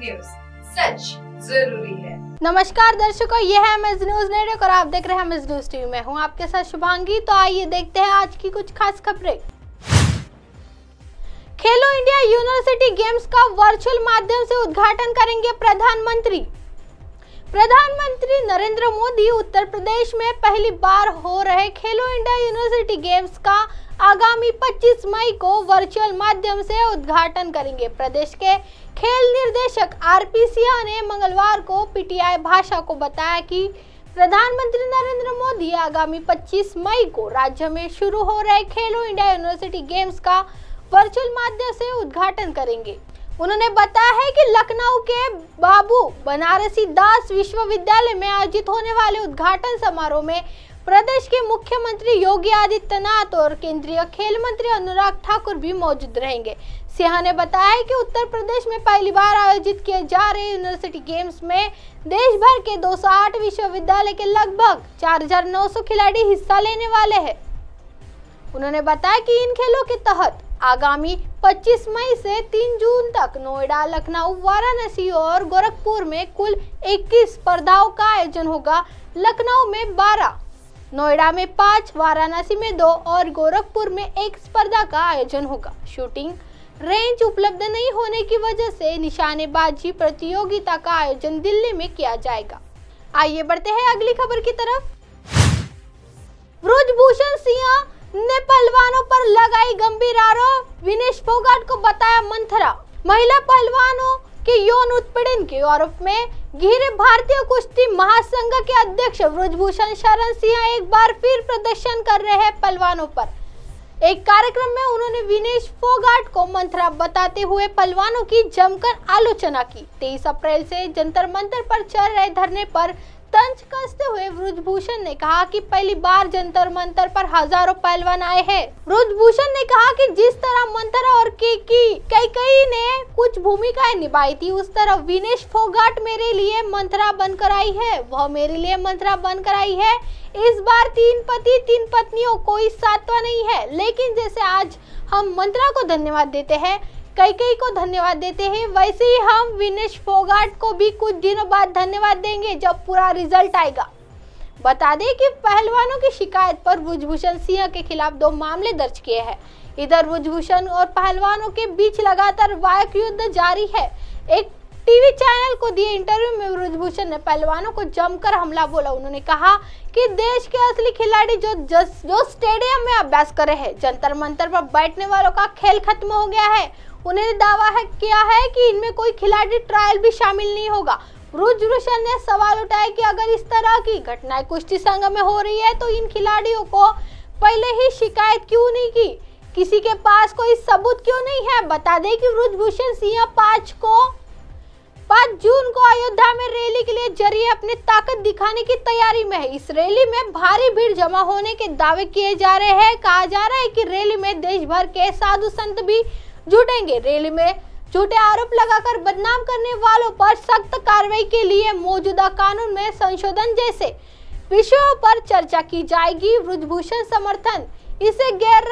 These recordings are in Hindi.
न्यूज, सच जरूरी है। नमस्कार दर्शकों, ये है एमएस न्यूज नेटवर्क और आप देख रहे हैं एमएस न्यूज टीवी में हूँ आपके साथ शुभांगी। तो आइए देखते हैं आज की कुछ खास खबरें। खेलो इंडिया यूनिवर्सिटी गेम्स का वर्चुअल माध्यम से उद्घाटन करेंगे प्रधानमंत्री। प्रधानमंत्री नरेंद्र मोदी उत्तर प्रदेश में पहली बार हो रहे खेलो इंडिया यूनिवर्सिटी गेम्स का आगामी 25 मई को वर्चुअल माध्यम से उद्घाटन करेंगे। प्रदेश के खेल निर्देशक आरपी सिंह ने मंगलवार को पीटीआई भाषा को बताया कि प्रधानमंत्री नरेंद्र मोदी आगामी 25 मई को राज्य में शुरू हो रहे खेलो इंडिया यूनिवर्सिटी गेम्स का वर्चुअल माध्यम से उद्घाटन करेंगे। उन्होंने बताया है कि लखनऊ के बाबू बनारसी दास विश्वविद्यालय में आयोजित होने वाले उद्घाटन समारोह में प्रदेश के मुख्यमंत्री योगी आदित्यनाथ और केंद्रीय खेल मंत्री अनुराग ठाकुर भी मौजूद रहेंगे। सिंह ने बताया कि उत्तर प्रदेश में पहली बार आयोजित किए जा रहे यूनिवर्सिटी गेम्स में देश भर के 208 विश्वविद्यालय के लगभग 4900 खिलाड़ी हिस्सा लेने वाले हैं। उन्होंने बताया कि इन खेलों के तहत आगामी 25 मई से 3 जून तक नोएडा, लखनऊ, वाराणसी और गोरखपुर में कुल 21 स्पर्धाओं का आयोजन होगा। लखनऊ में 12, नोएडा में 5, वाराणसी में 2 और गोरखपुर में 1 स्पर्धा का आयोजन होगा। शूटिंग रेंज उपलब्ध नहीं होने की वजह से निशानेबाजी प्रतियोगिता का आयोजन दिल्ली में किया जाएगा। आइए बढ़ते हैं अगली खबर की तरफ। ब्रजभूषण सिंह ने पहलवानों पर लगाई गंभीर आरोप, विनेश फोगाट को बताया मंथरा। महिला पहलवानों के यौन उत्पीड़न के आरोप में घिरे भारतीय कुश्ती महासंघ के अध्यक्ष ब्रजभूषण शरण सिंह एक बार फिर प्रदर्शन कर रहे हैं पहलवानों पर। एक कार्यक्रम में उन्होंने विनेश फोगाट को मंथरा बताते हुए पहलवानों की जमकर आलोचना की। 23 अप्रैल से जंतर मंतर पर चल रहे धरने पर तंज कसते हुए ब्रजभूषण ने कहा कि पहली बार जंतर मंतर पर हजारों पहलवान आए हैं। ब्रजभूषण ने कहा कि जिस तरह मंथरा और कई ने कुछ भूमिकाएं निभाई थी, उस तरह विनेश फोगाट मेरे लिए मंथरा बनकर आई है। वह मेरे लिए मंथरा बनकर आई है। इस बार 3 पति 3 पत्नियों कोई सातवां नहीं है, लेकिन जैसे आज हम मंथरा को धन्यवाद देते हैं, कई को धन्यवाद देते हैं, वैसे ही हम विनेश फोगाट को भी कुछ दिनों बाद धन्यवाद देंगे जब पूरा रिजल्ट आएगा। बता दें कि पहलवानों की शिकायत पर ब्रजभूषण सिंह के खिलाफ 2 मामले दर्ज किए हैं। इधर ब्रजभूषण और पहलवानों के बीच लगातार वाक युद्ध जारी है। एक टीवी चैनल को दिए इंटरव्यू में ब्रजभूषण ने पहलवानों को जमकर हमला बोला। उन्होंने कहा कि देश के असली खिलाड़ी जो स्टेडियम में अभ्यास कर रहे हैं, जंतर मंतर पर बैठने वालों का खेल खत्म हो गया है। उन्होंने दावा किया है कि इनमें कोई खिलाड़ी ट्रायल भी शामिल नहीं होगा। ब्रजभूषण ने सवाल उठाया कि अगर इस तरह की घटनाएं कुश्ती संघ में हो रही है तो इन खिलाड़ियों को पहले ही शिकायत क्यों नहीं की, किसी के पास कोई सबूत क्यों नहीं है। बता दें कि ब्रजभूषण सिंह 5 जून को अयोध्या में रैली के लिए जरिए अपनी ताकत दिखाने की तैयारी में है। इस रैली में भारी भीड़ जमा होने के दावे किए जा रहे हैं। कहा जा रहा है कि रैली में देश भर के साधु संत भी जुटेंगे। रैली में झूठे आरोप लगाकर बदनाम करने वालों पर सख्त कार्रवाई के लिए मौजूदा कानून में संशोधन जैसे विषयों पर चर्चा की जाएगी। ब्रजभूषण समर्थन इसे गैर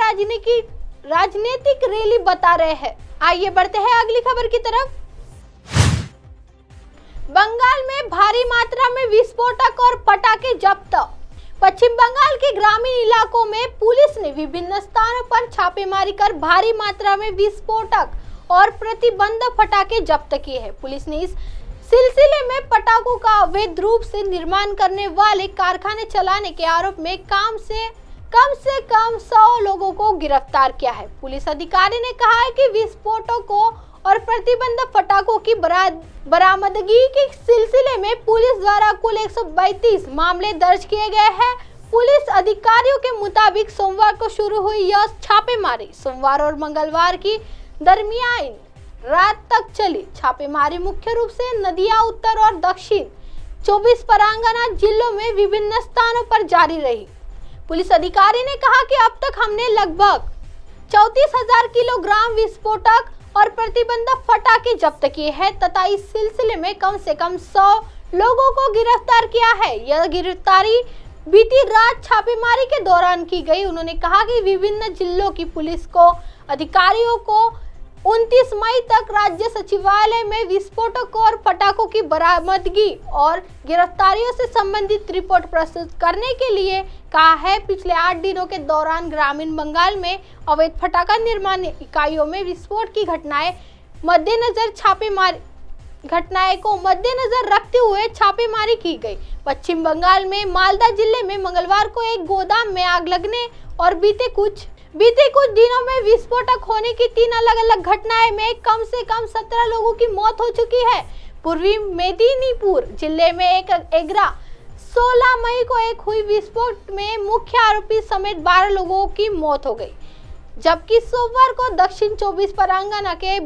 राजनीतिक रैली बता रहे हैं। आइए बढ़ते हैं अगली खबर की तरफ। बंगाल में भारी मात्रा में विस्फोटक और पटाखे जब्त। पश्चिम बंगाल के ग्रामीण इलाकों में पुलिस ने विभिन्न स्थानों पर छापेमारी कर भारी मात्रा में विस्फोटक और प्रतिबंधक पटाखे जब्त किए हैं। पुलिस ने इस सिलसिले में पटाखों का अवैध रूप से निर्माण करने वाले कारखाने चलाने के आरोप में कम से कम 100 लोगों को गिरफ्तार किया है। पुलिस अधिकारी ने कहा है कि विस्फोटकों और प्रतिबंधक पटाखों की बरामदगी के सिलसिले में पुलिस द्वारा कुल 132 मामले दर्ज किए गए हैं। पुलिस अधिकारियों के मुताबिक सोमवार को शुरू हुई यह छापेमारी सोमवार और मंगलवार की दरमियान रात तक चली। छापेमारी मुख्य रूप से नदिया उत्तर और दक्षिण 24 परगना जिलों में विभिन्न स्थानों पर जारी रही। पुलिस अधिकारी ने कहा कि अब तक हमने लगभग 34,000 किलोग्राम विस्फोटक और प्रतिबंधक पटाखे जब्त किए हैं तथा इस सिलसिले में कम से कम 100 लोगों को गिरफ्तार किया है। यह गिरफ्तारी बीती रात छापेमारी के दौरान की गई। उन्होंने कहा कि विभिन्न जिलों की पुलिस को अधिकारियों को 29 मई तक राज्य सचिवालय में विस्फोटक और पटाखों की बरामदगी और गिरफ्तारियों से संबंधित रिपोर्ट प्रस्तुत करने के लिए कहा है। पिछले 8 दिनों के दौरान ग्रामीण बंगाल में अवैध पटाखा निर्माण इकाइयों में विस्फोट की घटनाएं को मद्देनजर रखते हुए छापेमारी की गई। पश्चिम बंगाल में मालदा जिले में मंगलवार को एक गोदाम में आग लगने और बीते कुछ दिनों में विस्फोटक होने की 3 अलग-अलग घटनाएं में कम से कम 17 लोगों की मौत हो चुकी है। पूर्वी मेदिनीपुर जिले में एक एग्रा 16 मई को एक हुई विस्फोट में मुख्य आरोपी समेत 12 लोगों की मौत हो गई, जबकि सोमवार को दक्षिण 24 परगना के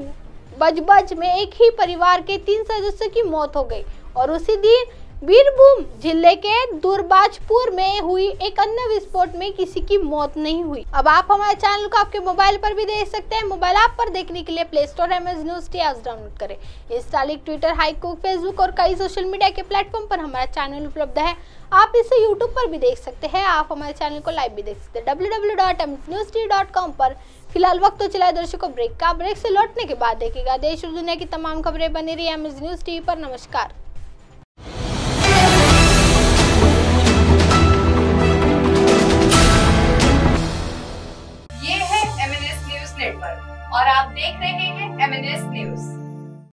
बजबज में एक ही परिवार के 3 सदस्यों की मौत हो गई और उसी दिन बीरभूम जिले के दुर्बाजपुर में हुई एक अन्य विस्फोट में किसी की मौत नहीं हुई। अब आप हमारे चैनल को आपके मोबाइल पर भी देख सकते हैं। मोबाइल ऐप पर देखने के लिए play store MS News T आज डाउनलोड करें। इंस्टा, ट्विटर, हाईकुक, फेसबुक और कई सोशल मीडिया के प्लेटफॉर्म पर हमारा चैनल उपलब्ध है। आप इसे यूट्यूब पर भी देख सकते हैं। आप हमारे चैनल को लाइव भी देख सकते हैं www.msnewst.com पर। फिलहाल वक्त तो चला दर्शकों ब्रेक का। ब्रेक से लौटने के बाद देखिएगा देश और दुनिया की तमाम खबरें। बनी रही MS News TV पर। नमस्कार।